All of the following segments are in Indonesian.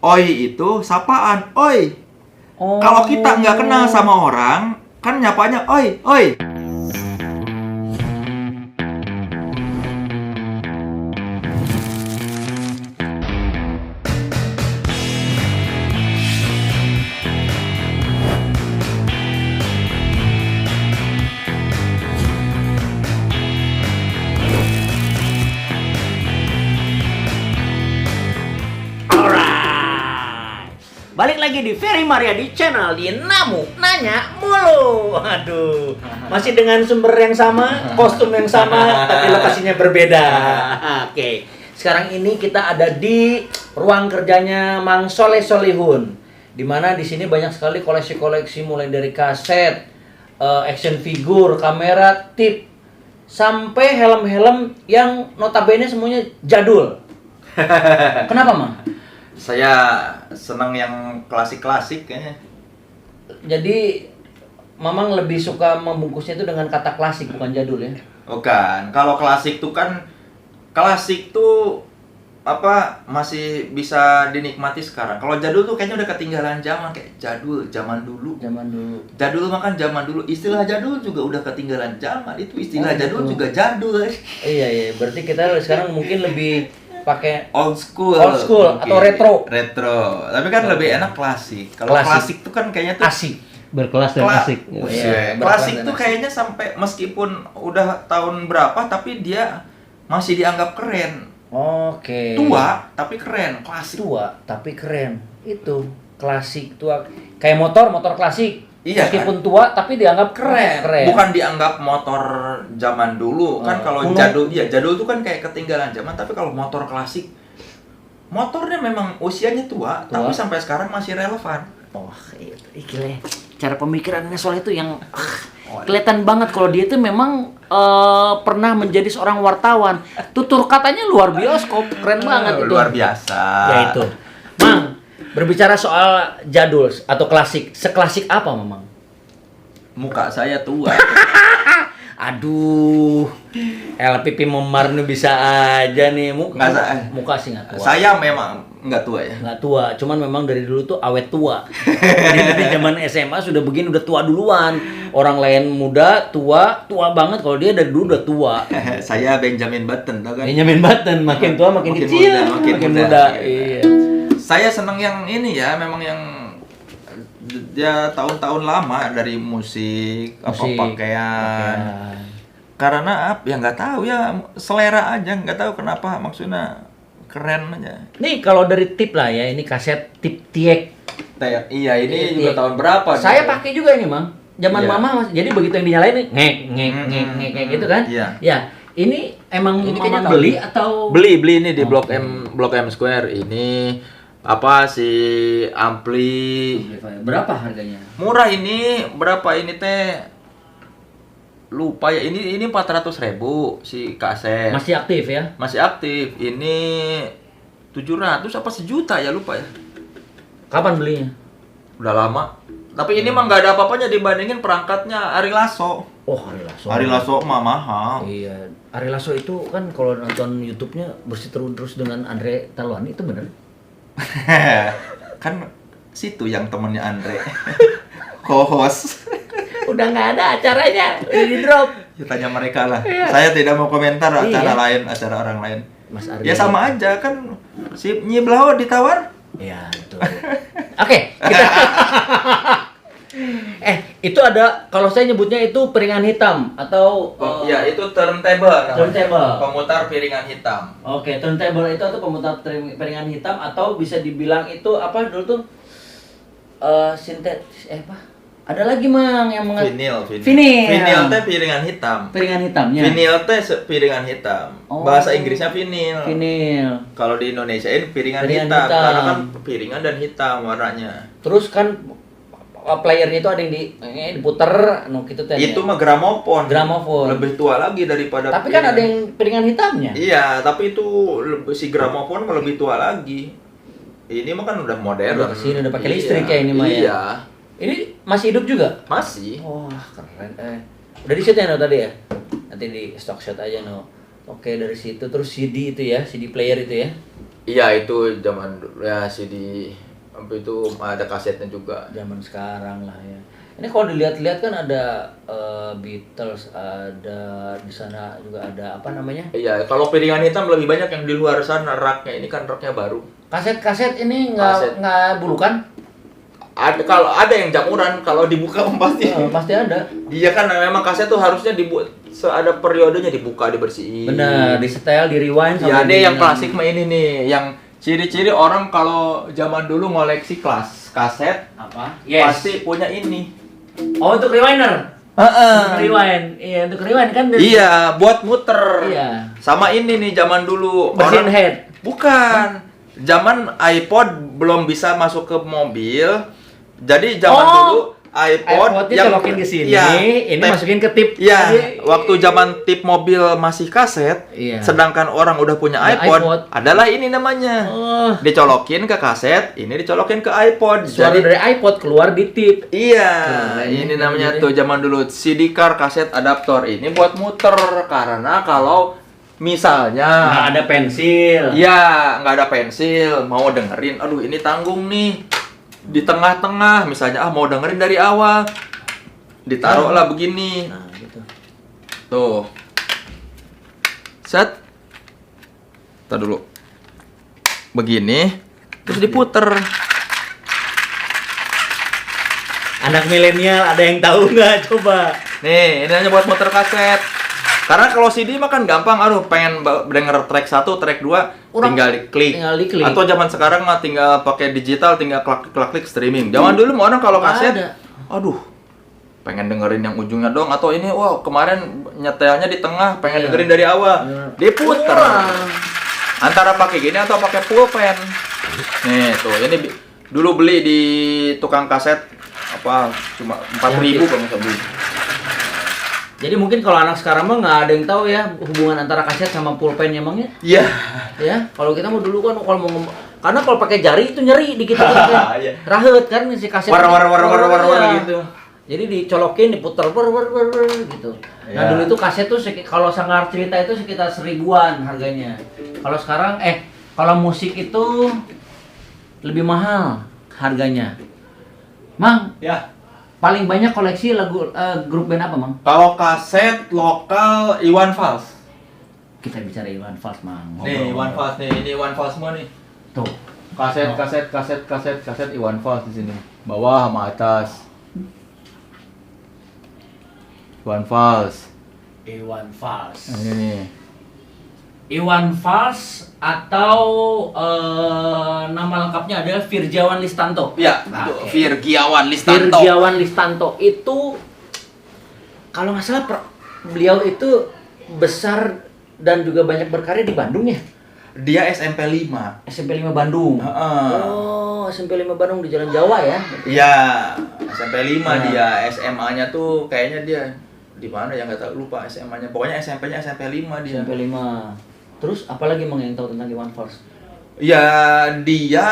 Oi itu sapaan, oi. Oh. Kalau kita nggak kenal sama orang, kan nyapanya oi, oi. Balik lagi di Ferry Mariadi Channel di Namu Nanya Mulu. Aduh, masih dengan sumber yang sama, kostum yang sama, tapi lokasinya berbeda. Oke, sekarang ini kita ada di ruang kerjanya Mang Soleh Solihun, dimana di sini banyak sekali koleksi-koleksi mulai dari kaset, action figure, kamera, tip, sampai helm-helm yang notabene semuanya jadul. Kenapa, Mang? Saya senang yang klasik-klasik kayaknya. Jadi Mamang lebih suka membungkusnya itu dengan kata klasik, bukan jadul ya? Bukan, kalau klasik tuh kan apa masih bisa dinikmati sekarang. Kalau jadul tuh kayaknya udah ketinggalan zaman, kayak jadul zaman dulu. Zaman dulu. Jadul makan zaman dulu. Istilah jadul juga udah ketinggalan zaman. Itu istilah Oh, jadul gitu. juga jadul. Iya, berarti kita sekarang mungkin lebih pakai Old school atau mungkin. retro. Tapi kan Oke. lebih enak klasik. Kalau klasik tuh kan kayaknya tuh asik, berkelas dan asik. Buset. Iya, Klasik berkelas dan tuh asik. kayaknya sampai meskipun udah tahun berapa tapi dia masih dianggap keren. Oke. Tua tapi keren, klasik. Tua tapi keren. Itu klasik tua. Kayak motor klasik. Iya, Meskipun tua tapi dianggap keren. Bukan dianggap motor zaman dulu. Kan kalau kuno. jadul tuh kan kayak ketinggalan zaman, tapi kalau motor klasik motornya memang usianya tua. Tapi sampai sekarang masih relevan. Oh, itu gila. Cara pemikirannya soal itu yang kelihatan banget kalau dia itu memang pernah menjadi seorang wartawan. Tutur katanya luar bioskop, keren banget itu. Luar biasa. Ya itu. Mang, berbicara soal jadul atau klasik, seklasik apa Mamang? Muka saya tua. Aduh, LPP Memar nih bisa aja nih. Muka sih nggak tua. Saya memang nggak tua ya. Nggak tua, cuman memang dari dulu tuh awet tua. Jadi dari zaman SMA sudah begini, udah tua duluan. Orang lain muda, tua banget. Kalau dia dari dulu udah tua. Saya Benjamin Button, tau kan? Benjamin Button, makin tua makin kecil, makin muda. Iya. Saya seneng yang ini ya, memang yang dia tahun-tahun lama dari musik, apa pakaian. Karena apa? Ya nggak tahu ya, selera aja, nggak tahu kenapa maksudnya keren aja. Nih kalau dari tip lah ya, ini kaset tip tiek. Iya, ini juga tahun berapa? Saya pakai juga ini, Mang. Zaman Iya. Mama masih. Jadi begitu yang dinyalain nih, ngek gitu kan? Iya. Ya, ini emang Ini Mama kayaknya beli atau beli ini di Blok M Square ini. Apa si ampli berapa harganya? murah ini, berapa ini teh, lupa ya, ini 400.000 si kaset. Masih aktif ya? Masih aktif. Ini 700 apa sejuta ya, lupa ya. Kapan belinya? Udah lama. Tapi ini mah nggak ada apa-apanya dibandingin perangkatnya Ari Lasso. Oh, Ari Lasso. Ari Lasso mah mahal. Iya, Ari Lasso itu kan kalau nonton YouTube-nya bersih terus dengan Andre Taulani, itu bener? Kan situ yang temennya Andre. Co-host. Udah nggak ada acaranya, udah di drop. Ya, tanya mereka lah. Iya. Saya tidak mau komentar acara Iya. lain, acara orang lain. Mas Ari. Ya sama aja kan, si Nyiblao ditawar. Iya, betul. Oke, kita itu ada, kalau saya nyebutnya itu piringan hitam atau Ya itu turntable namanya. Turntable. Pemutar piringan hitam. Oke, turntable itu atau pemutar piringan hitam, atau bisa dibilang itu apa dulu tuh? Sintetis apa? Ada lagi Mang yang Vinil. Vinil. Vinil teh piringan hitam. Piringan hitamnya. Vinil teh piringan hitam. Oh. Bahasa Inggrisnya vinil. Vinil. Kalau di Indonesia ini piringan Piringan hitam. hitam. Karena kan piringan dan hitam warnanya. Terus kan playernya itu ada yang diputer, gitu teh. Itu mah gramofon. Gramofon. Lebih tua lagi daripada. Tapi kan ada yang piringan hitamnya. Iya, tapi itu si gramofon mah lebih tua lagi. Ini mah kan udah modern. Udah kesini, udah pakai listrik ya ini mah ya. Iya. Ini masih hidup juga? Masih. Wah, keren. Udah di shoot ya no tadi ya? Nanti di stock shot aja no. Oke, dari situ terus CD itu ya, CD player itu ya. Iya, itu zaman ya CD, sampai itu ada kasetnya juga. Zaman sekarang lah ya. Ini kalau dilihat-lihat kan ada Beatles, ada di sana juga ada apa namanya? Iya, kalau piringan hitam lebih banyak yang di luar sana raknya. Ini kan raknya baru. Kaset-kaset ini Kaset. nggak bulukan? Ada, kalau ada yang jamuran, kalau dibuka pasti. Pasti ada. Iya kan, memang kaset tuh harusnya dibuat ada periodenya, dibuka, dibersihin. Benar, di setel, di rewind Ya, ada yang klasik mah ini nih, yang ciri-ciri orang kalau zaman dulu ngoleksi kaset apa? pasti punya ini. Oh, untuk rewinder. Untuk rewind. Iya, untuk rewind kan. Iya, buat muter. Iya. Sama ini nih zaman dulu. Bersihin head. Bukan. Zaman iPod belum bisa masuk ke mobil. Jadi zaman dulu iPod yang colokin ke sini, ya, ini masukin ke tip. Iya, waktu zaman tip mobil masih kaset, iya. Sedangkan orang udah punya iPod, adalah ini namanya. Dicolokin ke kaset, ini dicolokin ke iPod. Suara jadi dari iPod keluar di tip. Iya, ini namanya tuh zaman dulu CD car kaset adaptor. Ini buat muter karena kalau misalnya nggak ada pensil. Iya, nggak ada pensil, mau dengerin, aduh ini tanggung nih. Di tengah-tengah misalnya mau dengerin dari awal, ditaruhlah begini. Nah, gitu. Tuh. Set. Tar dulu. Begini, terus diputer. Anak milenial ada yang tahu nggak? Coba. Nih, ini hanya buat muter kaset. Karena kalau CD mah kan gampang, aduh pengen denger track 1, track 2, tinggal diklik. Atau zaman sekarang mah tinggal pakai digital, tinggal klik streaming. Zaman dulu mah orang kalau kaset, aduh pengen dengerin yang ujungnya dong, atau ini wow kemarin nyetelnya di tengah, pengen dengerin dari awal, diputer. Antara pakai gini atau pakai pulpen. Nih tuh, ini dulu beli di tukang kaset apa cuma 4.000 kalau nggak beli. Jadi mungkin kalau anak sekarang mah nggak ada yang tahu ya hubungan antara kaset sama pulpen emangnya? Iya. Ya, kalau kita mau dulu kan kalau mau karena kalau pakai jari itu nyeri dikit kan. Rahet kan si kaset. War gitu. Jadi dicolokin, diputer gitu. Nah, dulu itu kaset tuh kalau Sanggar Cerita itu sekitar 1.000-an harganya. Kalau sekarang kalau musik itu lebih mahal harganya. Mang, Ya. paling banyak koleksi lagu grup band apa, Mang? Kalau kaset lokal Iwan Fals. Kita bicara Iwan Fals, Mang. Nih, Iwan Fals nih, ini Iwan Fals semua nih. Tuh. Kaset Iwan Fals di sini. Bawah sama atas. Iwan Fals. Iwan Fals. Nah, ini nih. Iwan Fals atau nama lengkapnya adalah Virgiawan Listanto. Ya, Virgiawan Listanto. Virgiawan Listanto itu kalau nggak salah beliau itu besar dan juga banyak berkarya di Bandung ya. Dia SMP 5. SMP 5 Bandung. Oh, SMP 5 Bandung di Jalan Jawa ya. Iya, SMP 5 dia. SMA-nya tuh kayaknya dia di mana ya nggak tahu, lupa SMA-nya. Pokoknya SMP-nya SMP 5 dia. SMP 5. Terus apalagi Mang yang tahu tentang Iwan Fals? Ya, dia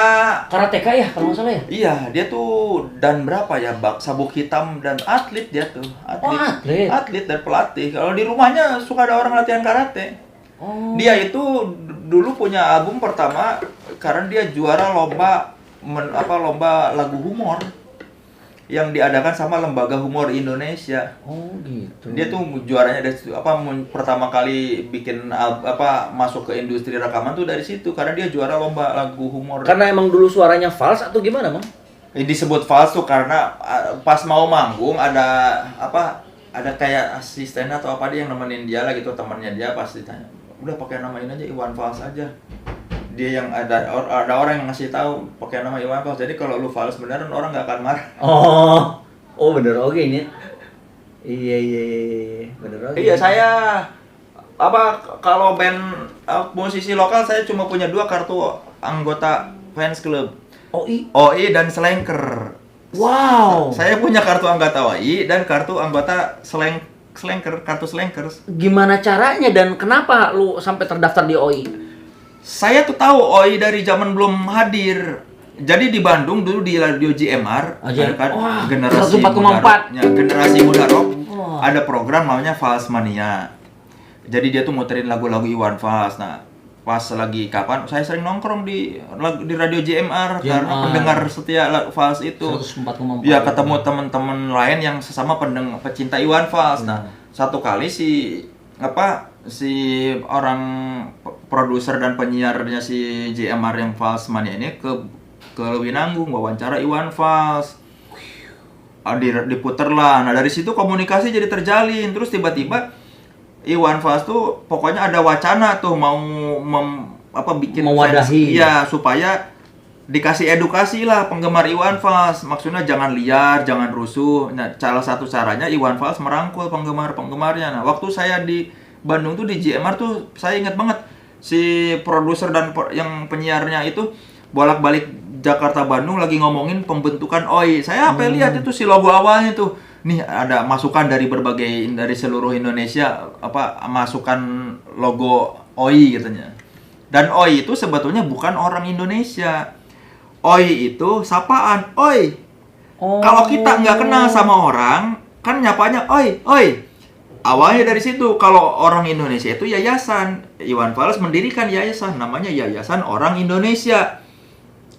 Karateka ya kalau nggak salah ya? iya, dia tuh dan berapa ya, bak sabuk hitam dan atlet dia tuh. Atlet. Atlet dan pelatih. Kalau di rumahnya suka ada orang latihan karate. Oh. Dia itu dulu punya album pertama karena dia juara lomba lomba lagu humor yang diadakan sama Lembaga Humor Indonesia. Oh gitu. Dia tuh juaranya dari situ, pertama kali bikin masuk ke industri rekaman tuh dari situ karena dia juara lomba lagu humor. Karena emang dulu suaranya fals atau gimana, Mang? Disebut fals tuh karena pas mau manggung ada kayak asisten atau apa dia yang nemenin dia lah gitu, temannya dia pasti tanya, udah pakai nama ini aja, Iwan Fals aja. Dia yang ada orang yang ngasih tahu pakai nama Iwan Fals. Jadi kalau lu fals beneran orang nggak akan marah. Oh bener oke ini. Iya bener oke. Iya, saya kalau band musisi lokal saya cuma punya 2 kartu anggota fans club. OI dan Slanker. Wow. Saya punya kartu anggota OI dan kartu anggota Slanker, kartu Slankers. Gimana caranya dan kenapa lu sampai terdaftar di OI? Saya tuh tahu OI dari zaman belum hadir. Jadi di Bandung dulu di radio JMR ada kan generasi 104,4. generasi muda rock. Ada program namanya Fals Mania. Jadi dia tuh muterin lagu-lagu Iwan Fals. Nah, pas lagi kapan saya sering nongkrong di radio JMR karena pendengar setia Fals itu. 104,4. Ya ketemu teman-teman lain yang sesama pecinta Iwan Fals. Nah, satu kali si orang produser dan penyiarnya si JMR yang Fals Mania ini ke Lewinanggung wawancara Iwan Fals. Diputer lah. Nah, dari situ komunikasi jadi terjalin. Terus tiba-tiba Iwan Fals tuh pokoknya ada wacana tuh mau bikin mewadahi. Ya, supaya dikasih edukasi lah penggemar Iwan Fals. Maksudnya jangan liar, jangan rusuh. Nah, salah satu caranya Iwan Fals merangkul penggemarnya. Nah, waktu saya di Bandung tuh di JMR tuh saya ingat banget si produser dan yang penyiarnya itu bolak-balik Jakarta Bandung lagi ngomongin pembentukan OI. Saya lihat itu si logo awalnya tuh. Nih ada masukan dari seluruh Indonesia masukan logo OI katanya. Dan OI itu sebetulnya bukan orang Indonesia. OI itu sapaan. Oi. Kalau kita nggak kenal sama orang, kan nyapanya oi, oi. Awalnya dari situ. Kalau orang Indonesia itu yayasan. Iwan Fals mendirikan yayasan namanya Yayasan Orang Indonesia.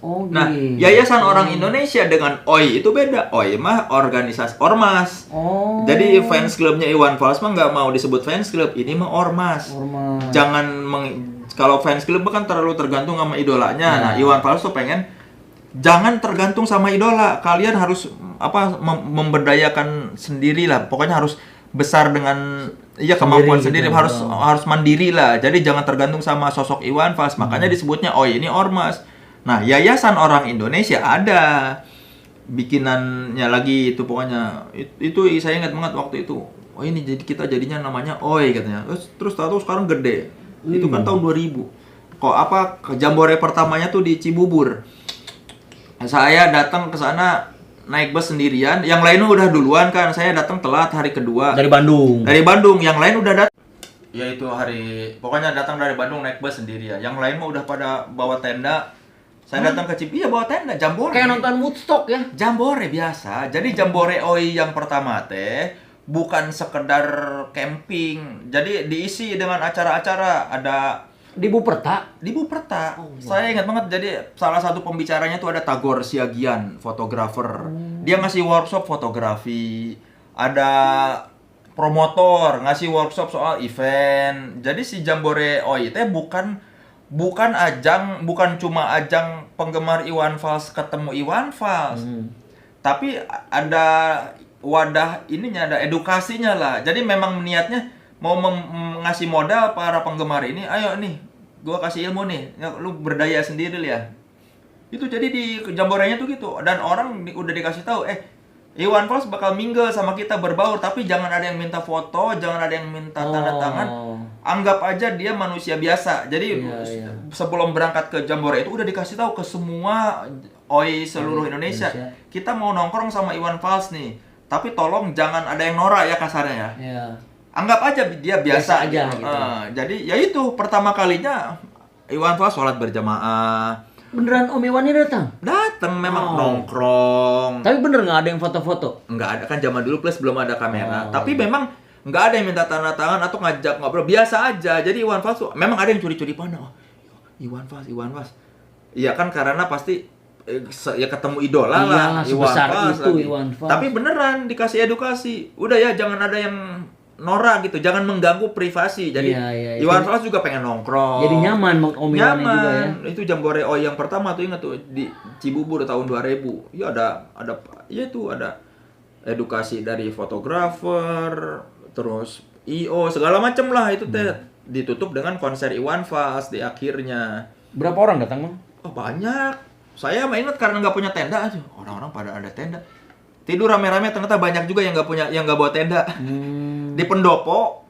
Nah, Yayasan Orang Indonesia dengan OI itu beda. OI mah organisasi ormas. Jadi fans clubnya Iwan Fals mah nggak mau disebut fans club. Ini mah ormas. Kalau fans club kan terlalu tergantung sama idolanya. Nah, Iwan Fals tuh pengen jangan tergantung sama idola. Kalian harus memberdayakan sendiri lah. Pokoknya harus besar dengan kemampuan sendiri gitu. harus mandiri lah. Jadi jangan tergantung sama sosok Iwan Fals. Makanya disebutnya OI ini ormas. Nah, Yayasan Orang Indonesia ada bikinannya lagi itu pokoknya. Itu saya ingat banget waktu itu. Oh, ini jadi kita jadinya namanya OI katanya. Terus tahu sekarang gede. Itu kan tahun 2000. Jambore pertamanya tuh di Cibubur. Saya datang ke sana naik bus sendirian. Yang lainnya udah duluan kan. Saya datang telat hari kedua. Dari Bandung. Yang lain udah datang. Ya itu pokoknya datang dari Bandung naik bus sendirian. Yang lain mah udah pada bawa tenda. Saya datang ke Cibubur, bawa tenda, Jambore. Kayak nonton Woodstock ya? Jambore biasa. Jadi Jambore OI yang pertama bukan sekedar camping. Jadi diisi dengan acara-acara. Ada di Buperta. Saya ingat banget. Jadi salah satu pembicaranya tuh ada Tagor Siagian, fotografer. Dia ngasih workshop fotografi. Ada promotor ngasih workshop soal event. Jadi si Jambore OI bukan cuma ajang penggemar Iwan Fals ketemu Iwan Fals. Tapi ada wadah ada edukasinya lah. Jadi memang niatnya mau ngasih modal para penggemar ini, ayo nih, gua kasih ilmu nih, lu berdaya sendiri ya. Itu jadi di Jamborenya tuh gitu. Dan orang udah dikasih tahu, Iwan Fals bakal mingle sama kita berbaur, tapi jangan ada yang minta foto, jangan ada yang minta tanda tangan. Anggap aja dia manusia biasa. Jadi sebelum berangkat ke Jambore itu udah dikasih tahu ke semua OI seluruh Indonesia. Kita mau nongkrong sama Iwan Fals nih. Tapi tolong jangan ada yang norak ya kasarnya ya. Anggap aja dia biasa aja gitu. Jadi ya itu pertama kalinya Iwan Fals sholat berjamaah. Beneran Om Iwannya datang? Datang memang nongkrong. Tapi bener nggak ada yang foto-foto? Nggak ada, kan zaman dulu plus belum ada kamera. Tapi memang nggak ada yang minta tanda tangan atau ngajak ngobrol, biasa aja. Jadi Iwan Fals tuh memang ada yang curi-curi pandang. Iwan Fals. Iya kan karena pasti ya ketemu idola lah Iwan Fals. Tapi beneran dikasih edukasi. Udah ya jangan ada yang norak gitu, jangan mengganggu privasi. Jadi Iwan Fals juga pengen nongkrong. Jadi nyaman Om Iwan juga ya. Itu Jambore OI yang pertama tuh ingat tuh di Cibubur tahun 2000. Ya ada edukasi dari fotografer, terus IO segala macem lah itu ditutup dengan konser Iwan Fals di akhirnya. Berapa orang datang, Bang? Oh, banyak. Saya ingat karena nggak punya tenda aja. Orang-orang pada ada tenda. Tidur rame-rame, ternyata banyak juga yang nggak bawa tenda. Di pendopo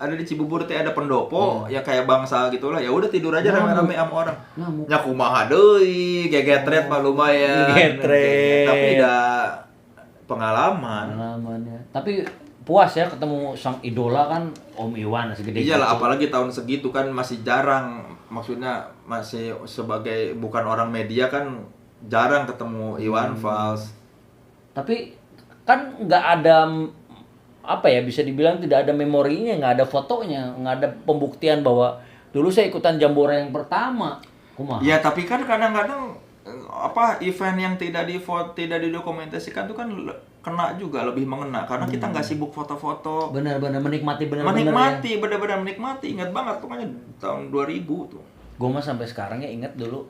ada di Cibubur ada pendopo ya kayak bangsa gitulah. Ya udah tidur aja rame-rame sama orang. Nya kumaha deui, gegetret mah lumayan. Tapi udah pengalaman ya. Tapi puas ya ketemu sang idola kan Om Iwan segede gitu. Iyalah, apalagi tahun segitu kan masih jarang. Maksudnya masih sebagai bukan orang media kan jarang ketemu Iwan Fals. Tapi kan nggak ada apa ya, bisa dibilang tidak ada memorinya, nggak ada fotonya, nggak ada pembuktian bahwa dulu saya ikutan Jambore yang pertama. Kumaha? Ya tapi kan kadang-kadang event yang tidak didokumentasikan itu kan kena juga, lebih mengena karena kita nggak sibuk foto-foto. Benar-benar menikmati Menikmati, benar-benar menikmati. Ingat banget pokoknya tahun 2000 tuh. Gue mah sampai sekarang ya ingat dulu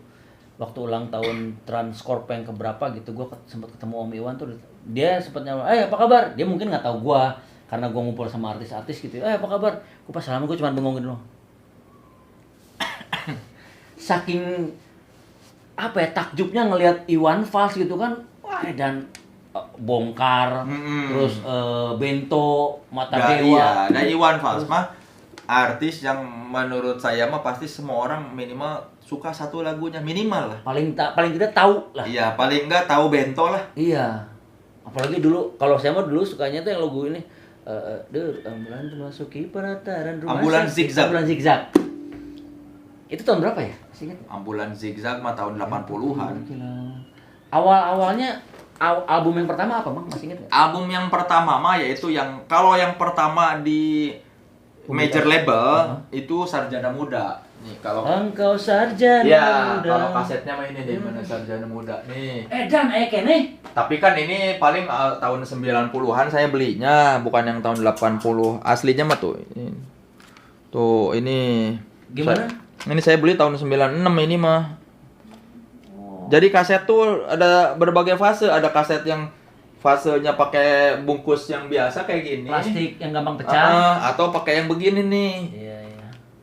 waktu ulang tahun Transcorp yang keberapa gitu, gue sempat ketemu Om Iwan tuh, dia sempat nyapa, apa kabar? Dia mungkin nggak tahu gue karena gue ngumpul sama artis-artis gitu, apa kabar? Gue pas salam gue cuma bengong gitu loh. Saking apa ya, takjubnya ngelihat Iwan Fals gitu kan, wah dan Bongkar, terus Bento, Mata Dewa. Iya, dan Iwan Fals mah artis yang menurut saya mah pasti semua orang minimal suka satu lagunya, minimal lah. Paling tidak tahu lah. Iya, paling enggak tahu Bento lah. Iya. Apalagi dulu, kalau saya mah dulu sukanya tuh yang lagu ini. Ambulan memasuki penataran rumah. Ambulan Zigzag. Ambulan Zigzag. Itu tahun berapa ya? Masih ingat? Ambulan Zigzag mah tahun 80-an. Awalnya album yang pertama apa, Bang? Masih ingat nggak? Album yang pertama mah yaitu kalau yang pertama di major label itu Sarjana Muda. Nih kalau Engkau sarjana ya, muda. kalau kasetnya mah ini deh, mana Sarjana Muda nih. Dan kene. Tapi kan ini paling tahun 90-an saya belinya, bukan yang tahun 80. Aslinya mah tuh. Tuh, ini. Gimana? Ini saya beli tahun 96 ini mah. Jadi kaset tuh ada berbagai fase, ada kaset yang fasenya pakai bungkus yang biasa kayak gini. Plastik yang gampang pecah. Atau pakai yang begini nih. Iya.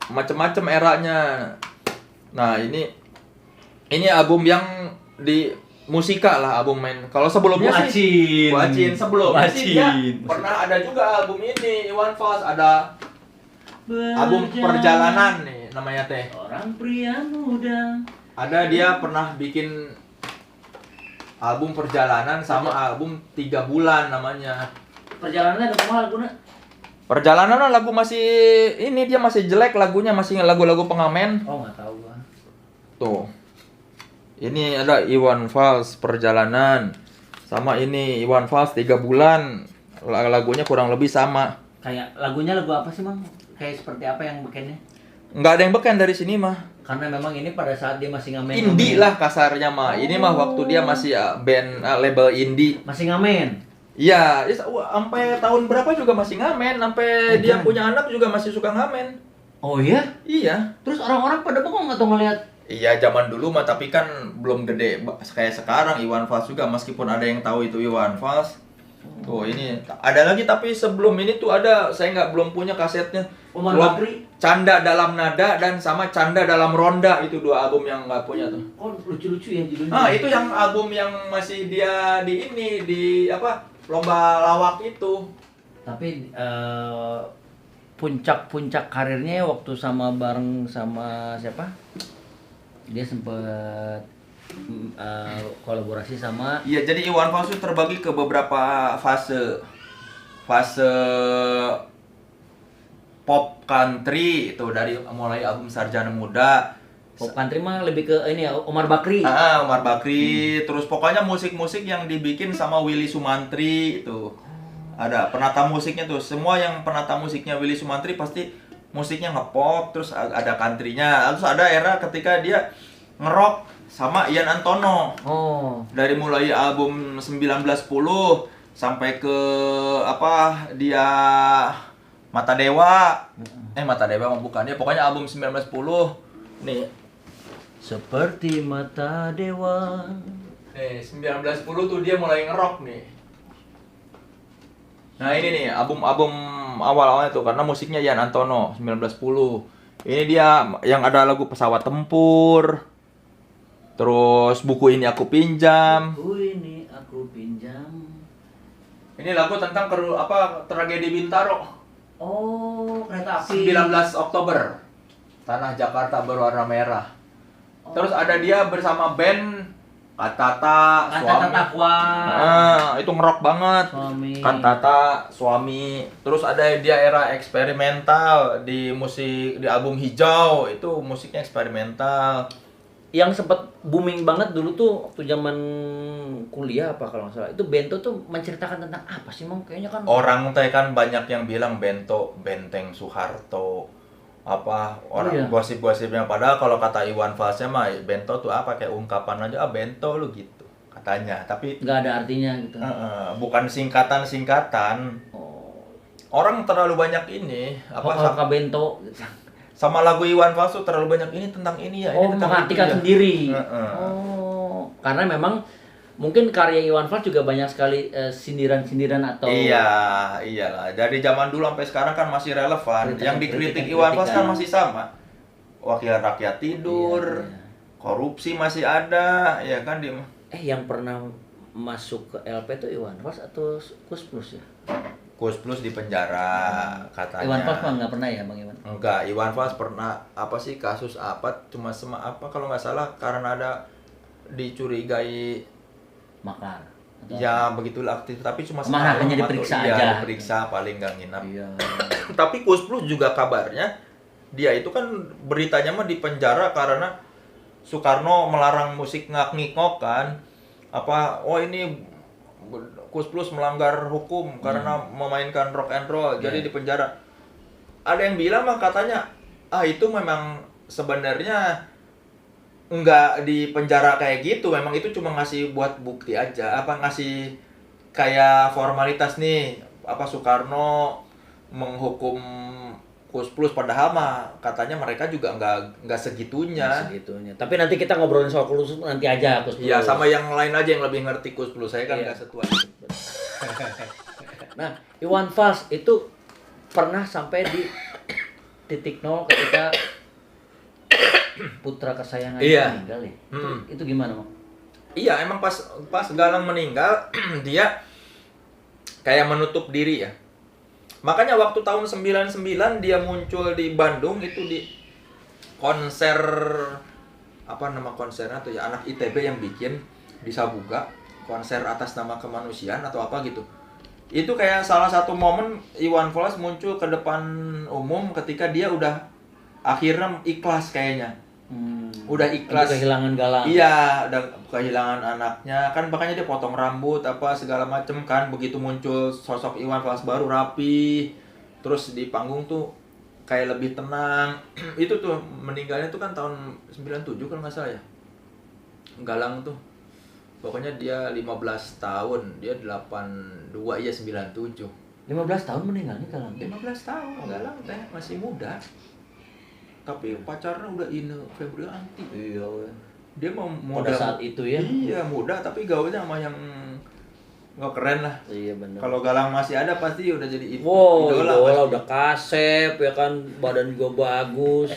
Macem-macem eranya. Nah, ini album yang di musika lah, album main. Kalau sebelumnya sih Buacin sebelumnya sih dia pernah ada juga album ini Iwan Fals, ada album Perjalanan nih namanya teh. Orang pria muda. Ada dia pernah bikin album Perjalanan sama album 3 bulan namanya. Perjalanannya ada kumaha laguna? Perjalanan lagu masih ini, dia masih jelek lagunya, masih lagu-lagu pengamen. Oh, nggak tahu gua. Tuh. Ini ada Iwan Fals Perjalanan. Sama ini Iwan Fals 3 bulan. Lagunya kurang lebih sama. Kayak lagunya lagu apa sih, Bang? Kayak seperti apa yang bekennya? Nggak ada yang beken dari sini mah. Karena memang ini pada saat dia masih ngamen. Indie lah kasarnya mah. Ini mah waktu dia masih band label indie. Masih ngamen. Iya, sampai tahun berapa juga masih ngamen, sampai dia punya anak juga masih suka ngamen. Oh iya? Iya. Terus orang-orang pada bengong atau ngelihat? Iya, zaman dulu mah, tapi kan belum gede kayak sekarang Iwan Fals juga, meskipun ada yang tahu itu Iwan Fals. Tuh, ini ada lagi, tapi sebelum ini tuh ada, saya belum punya kasetnya. Omar Bakri, Canda Dalam Nada dan sama Canda Dalam Ronda, itu 2 album yang nggak punya tuh. Oh, lucu-lucu ya judulnya. Ah, itu yang album yang masih dia di lomba lawak itu. Tapi puncak karirnya waktu bareng sama siapa? Dia sempet kolaborasi sama. Iya, jadi Iwan Fals itu terbagi ke beberapa fase. Fase pop country itu dari mulai album Sarjana Muda. Pop country mah lebih ke ini ya, Omar Bakri. Omar Bakri, terus pokoknya musik-musik yang dibikin sama Willy Sumantri itu. Ada penata musiknya tuh, semua yang penata musiknya Willy Sumantri pasti musiknya ngepop, terus ada countrynya. Terus ada era ketika dia ngerock sama Ian Antono. Oh. Dari mulai album 1910 sampai ke dia Mata Dewa. Mata Dewa bukan dia, pokoknya album 1910. Nih. Seperti Mata Dewa. Nih, 1910 tuh dia mulai ngerock nih. Nah, ini nih album-album awal-awalnya tuh, karena musiknya Ian Antono 1910. Ini dia yang ada lagu Pesawat Tempur. Terus Buku Ini Aku Pinjam. Buku Ini Aku Pinjam. Ini lagu tentang tragedi Bintaro. Oh, kereta api. 19 Oktober. Tanah Jakarta berwarna merah. Terus ada dia bersama band Kantata Suami. Takwa. Itu ngerok banget. Suami. Kantata Suami. Terus ada dia era eksperimental di album Hijau, itu musiknya eksperimental. yang sempat booming banget dulu tuh waktu zaman kuliah apa kalau nggak salah. Itu Bento tuh menceritakan tentang apa sih, Mang? Kayaknya kan Orang teh kan banyak yang bilang Bento, Benteng Soeharto, apa orang iya. gosip-gosipnya. Padahal kalau kata Iwan Falsnya mah Bento tuh apa kayak ungkapan aja, Bento lu gitu katanya. Tapi nggak ada artinya gitu. bukan singkatan-singkatan. Oh, Orang terlalu banyak ini apa Bento gitu. sama lagu Iwan Fals tuh terlalu banyak ini tentang ini ya, Oh, ini tentang mengartikan itu ya. sendiri. Heeh. Oh, karena memang mungkin karya Iwan Fals juga banyak sekali sindiran-sindiran atau Iyalah. Dari zaman dulu sampai sekarang kan masih relevan. Yang dikritik Iwan Fals kan masih sama. Wakil rakyat tidur, Iya. korupsi masih ada, ya kan dia. Yang pernah masuk ke LP itu Iwan Fals atau Kus Plus ya? Kus Plus di penjara katanya. Iwan Fals mah nggak pernah ya, Bang Iwan? Enggak, Iwan Fals pernah apa sih kasus apa? Cuma apa kalau nggak salah karena ada dicurigai Makar. Atau ya begitulah aktif, tapi cuma Mana hanya atau- diperiksa iya, aja. diperiksa paling nggak nginap. Iya. Tapi Kus Plus juga kabarnya dia itu kan beritanya mah di penjara karena Soekarno melarang musik ngak-ngikok kan. Apa ini Kus Plus melanggar hukum karena memainkan rock and roll, jadi di penjara. Ada yang bilang mah katanya itu memang sebenarnya nggak di penjara kayak gitu, memang itu cuma ngasih buat bukti aja, apa ngasih kayak formalitas nih, apa Soekarno menghukum Kus Plus, padahal mah katanya mereka juga nggak segitunya. Segitunya. Tapi nanti kita ngobrolin soal Kus Plus nanti aja, Kus Plus. Iya, sama yang lain aja yang lebih ngerti Kus Plus, saya kan Iya. nggak setua itu. Nah, Iwan Fals itu pernah sampai di titik nol ketika putra kesayangannya Iya. meninggal ya. Hmm. Itu gimana, Bang? Iya, emang pas Galang meninggal dia kayak menutup diri ya. Makanya waktu tahun 99 dia muncul di Bandung itu di konser, apa nama konsernya tuh ya, anak ITB yang bikin di Sabuga, konser atas nama kemanusiaan atau apa gitu. Itu kayak salah satu momen Iwan Fals muncul ke depan umum ketika dia udah akhirnya ikhlas kayaknya. Udah ikhlas. Untuk kehilangan Galang. Iya, udah kehilangan anaknya kan, makanya dia potong rambut apa segala macem kan. Begitu muncul sosok Iwan Fals baru rapi, terus di panggung tuh kayak lebih tenang. Itu tuh meninggalnya tuh kan tahun 97 kalau nggak salah ya. Galang tuh pokoknya dia 15 tahun, dia 82 ya 97. 15 tahun meninggalnya Galang. 15 tahun Galang teh masih muda. Tapi pacarnya udah Ine Febrianti. Iya. Dia mau Pada saat itu ya. Iya, muda tapi gaulnya sama yang nggak keren lah. Iya benar. Kalau Galang masih ada pasti udah jadi Wow, idola pasti. udah kasep ya kan, badan juga bagus.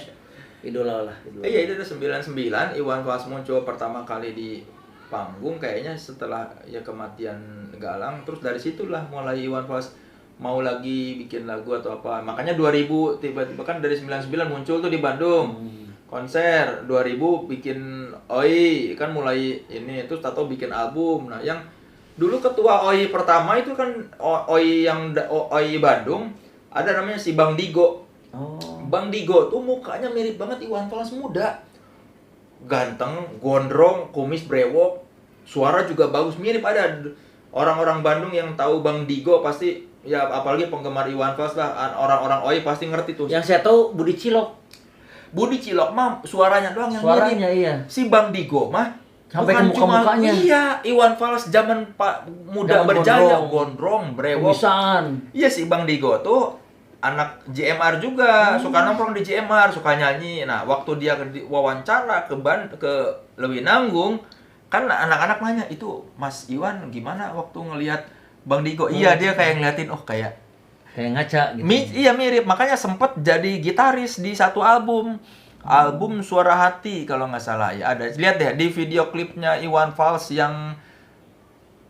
Idola lah. Iya, itu udah 99 Iwan Fals muncul pertama kali di panggung kayaknya setelah ya kematian Galang. Terus dari situlah mulai Iwan Fals mau lagi bikin lagu atau apa. Makanya 2000 tiba-tiba kan dari 99 muncul tuh di Bandung. Konser 2000 bikin OI kan mulai ini, terus tato bikin album. Nah, yang dulu ketua OI pertama itu kan OI yang OI Bandung ada namanya si Bang Digo. Oh. Bang Digo tuh mukanya mirip banget Iwan Fals muda. Ganteng, gondrong, kumis brewok, suara juga bagus, mirip. Ada orang-orang Bandung yang tahu Bang Digo pasti ya, apalagi penggemar Iwan Fals lah, orang-orang OI pasti ngerti tuh. Yang saya tahu Budi Cilok. Budi Cilok mah suaranya doang yang Suaranya mirip. iya. Si Bang Digo mah Sampai bukan ke muka-mukanya. Iya, Iwan Fals zaman Pak muda Zaman berjaya, gondrong, brewok. Kumisan. Iya, si Bang Digo tuh anak JMR juga, suka nongkrong di JMR, suka nyanyi. Nah, waktu dia wawancara ke Lewi Nanggung, kan anak-anak nanya, "Itu Mas Iwan gimana waktu ngelihat Bang Digo?" Iya, dia kayak ngeliatin, oh kayak ngaca gitu. iya mirip, makanya sempet jadi gitaris di satu album Suara Hati kalau nggak salah ya. Ada, lihat deh di video klipnya Iwan Fals yang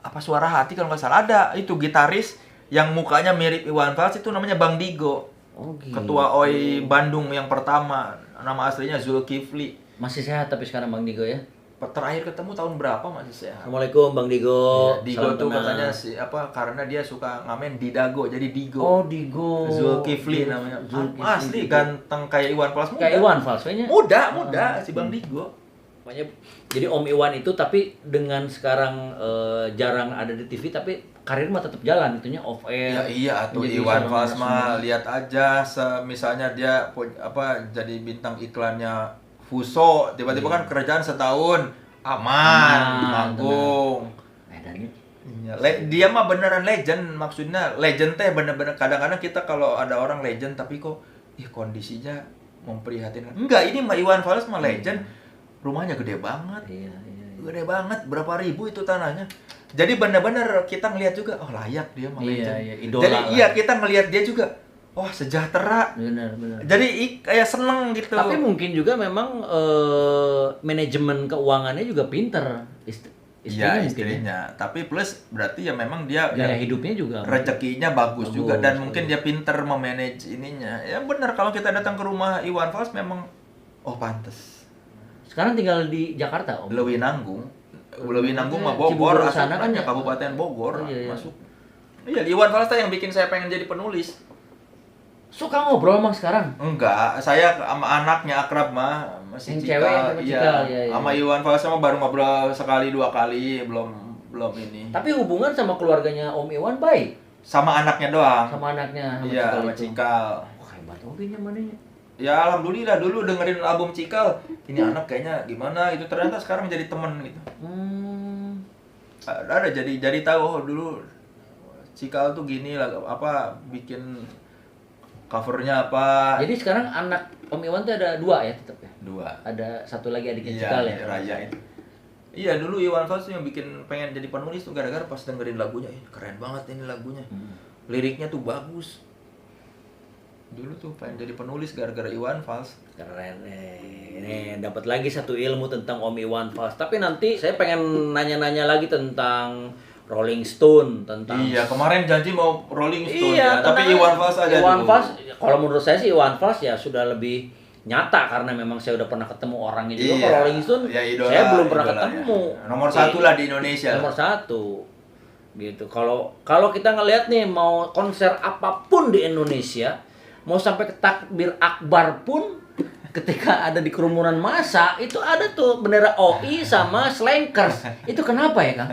apa Suara Hati kalau nggak salah, ada itu gitaris yang mukanya mirip Iwan Fals itu namanya Bang Digo. Oh, gitu. Ketua OI Bandung yang pertama, nama aslinya Zulkifli. Masih sehat tapi sekarang Bang Digo ya. Terakhir ketemu tahun berapa masih sehat? Assalamualum Bang Digo. Digo Salam tuh kenal. katanya karena dia suka ngamen di Dago jadi Digo. Oh, Digo. Zulkifli namanya. Zulkifli. Asli ganteng kayak Iwan Fals muda. Kayak Iwan Fals kayaknya. Muda si Bang Digo. Pokoknya jadi Om Iwan itu tapi dengan sekarang jarang ada di TV tapi karir mah tetap jalan itunya off air. Ya iya tuh menjadi Iwan seorang Fals narasumber. mah lihat aja misalnya dia jadi bintang iklannya Fuso, tiba-tiba kan kerjaan setahun aman, nanggung. Medannya. Iya, dia mah beneran legend, maksudnya legend teh bener-bener kadang-kadang kita kalau ada orang legend tapi kok kondisinya memprihatinkan. Enggak, ini mah Iwan Fals mah legend. Rumahnya gede banget. Iya. Gede banget, berapa ribu itu tanahnya. Jadi bener-bener kita ngelihat juga, oh layak dia mah legend. Iya, idola Jadi lah. kita ngelihat dia juga, wah sejahtera. Benar. Jadi kayak seneng gitu. Tapi mungkin juga memang manajemen keuangannya juga pinter. Iya Istrinya mungkin ya. istrinya. Tapi plus berarti ya memang dia Gaya hidupnya juga rezekinya bagus juga dan mungkin bagus. dia pinter memanage ininya. Ya benar kalau kita datang ke rumah Iwan Fals memang pantes. Sekarang tinggal di Jakarta, Om. Lewinanggung mah Cibubur Bogor, sana kan ya? Kabupaten Bogor Iya. masuk. Iya, Iwan Fals yang bikin saya pengen jadi penulis. Suka ngobrol emang sekarang? Enggak, saya sama anaknya akrab mah masih Yang Cikal. cewek sama Cikal, iya. Sama Iwan Fals sama baru ngobrol sekali dua kali, belum ini. Tapi hubungan sama keluarganya Om Iwan baik. Sama anaknya doang. Sama anaknya, Iya, sama itu. Cikal. Wah, hebat hobinya mananya. Ya alhamdulillah dulu dengerin album Cikal, ini anak kayaknya gimana itu ternyata sekarang jadi temen gitu. Ada jadi tahu dulu Cikal tuh gini lah bikin covernya apa. Jadi sekarang anak Om Iwan tuh ada 2 ya tetap ya? 2. Ada satu lagi adiknya Iya, Cikal ya? Raya itu. Iya dulu Iwan Fals tuh yang bikin pengen jadi penulis tuh gara-gara pas dengerin lagunya, keren banget ini lagunya. Liriknya tuh bagus. Dulu tuh pengen jadi penulis gara-gara Iwan Fals. Keren Ini dapat lagi satu ilmu tentang Om Iwan Fals. Tapi nanti saya pengen nanya-nanya lagi tentang Rolling Stone, tentang Iya, kemarin janji mau Rolling Stone Iya, ya, tapi tenang Iwan Fals aja Iwan dulu. Fals, kalau menurut saya sih Iwan Fals ya sudah lebih nyata karena memang saya udah pernah ketemu orangnya juga. Iya. Kalau Rolling Stone Ya, idola, saya belum pernah idolanya. ketemu. Nomor 1 lah di Indonesia. Nomor 1 gitu. Kalau kita ngelihat nih mau konser apapun di Indonesia, mau sampai ke takbir akbar pun ketika ada di kerumunan massa itu ada tuh bendera OI sama Slankers. Itu kenapa ya, Kang?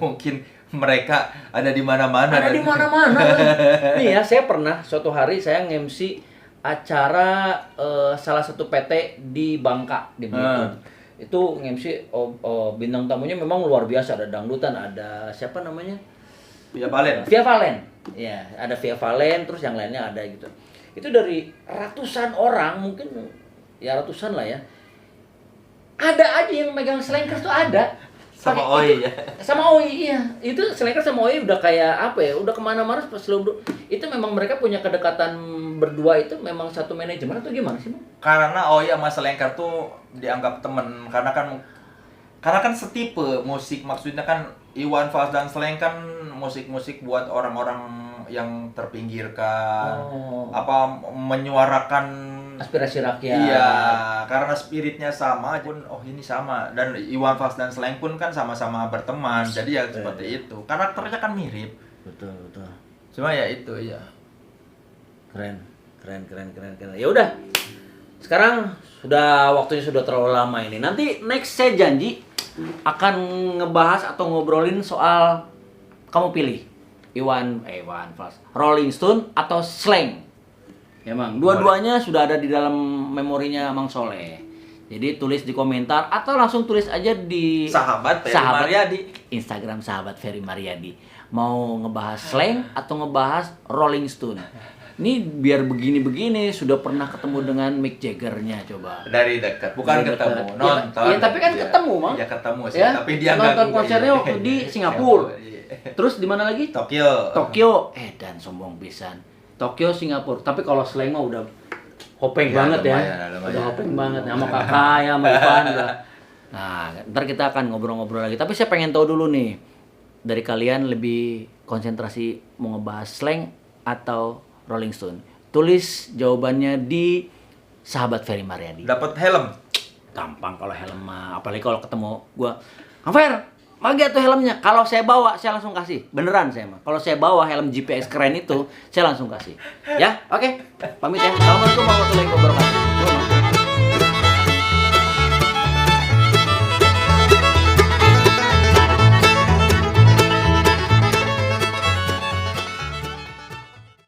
Mungkin mereka ada di mana-mana. Ada di mana-mana. Nih ya, saya pernah suatu hari saya nge-MC acara salah satu PT di Bangka di Belitung. Itu nge-MC bintang tamunya memang luar biasa, ada dangdutan, ada siapa namanya? Via Valen. Via Valen. Ya, ada Via Valen terus yang lainnya ada gitu. Itu dari ratusan orang, mungkin ya ratusan lah ya. Ada aja yang megang Slankers tuh ada. Sama Pakai Oi ya. Sama Oi, iya. Itu Slankers sama Oi udah kayak apa ya? Udah kemana-mana pas itu memang mereka punya kedekatan berdua itu memang satu manajemen atau gimana sih, Bang? Karena Oi sama Selengker tuh dianggap temen karena kan setipe musik, maksudnya kan Iwan Fals dan Sleng kan musik-musik buat orang-orang yang terpinggirkan, menyuarakan Aspirasi rakyat. Iya, karena spiritnya sama pun ini sama, dan Iwan Fals dan Sleng pun kan sama-sama berteman, jadi ya seperti itu. Karakternya kan mirip. Betul. Cuma ya itu ya. Keren. Ya udah. Sekarang waktunya sudah terlalu lama ini. Nanti next saya janji akan ngebahas atau ngobrolin soal kamu pilih Iwan Fals, Rolling Stone atau Sleng. Emang dua-duanya sudah ada di dalam memorinya Mang Soleh. Jadi tulis di komentar atau langsung tulis aja di Sahabat Ferry Maryadi. Instagram sahabat Ferry Maryadi. Mau ngebahas Sleng atau ngebahas Rolling Stone. Ini biar begini-begini sudah pernah ketemu dengan Mick Jagger-nya coba. Dari dekat, bukan Dari ketemu, dekat. nonton. Iya, tapi kan ketemu, Mang. Iya ketemu sih, Ya, tapi dia nonton nggak- konsernya waktu di Singapura. Terus di mana lagi? Tokyo. Dan sombong pisan. Tokyo, Singapura. Tapi kalau Sleng mah udah hopeng Ya, banget lumayan, ya. lumayan. Udah hopeng banget sama kakak ya, sama Ivan udah. Nah, ntar kita akan ngobrol-ngobrol lagi. Tapi saya pengen tahu dulu nih, dari kalian lebih konsentrasi mau ngebahas Sleng atau Rolling Stone? Tulis jawabannya di sahabat Ferry Maryadi. Dapat helm. Gampang kalau helm mah, apalagi kalau ketemu gua. Kang Fer, bagi atuh helmnya. Kalau saya bawa, saya langsung kasih. Beneran saya mah. Kalau saya bawa helm GPS keren itu, saya langsung kasih. Ya, oke. Pamit ya. Assalamualaikum warahmatullahi wabarakatuh.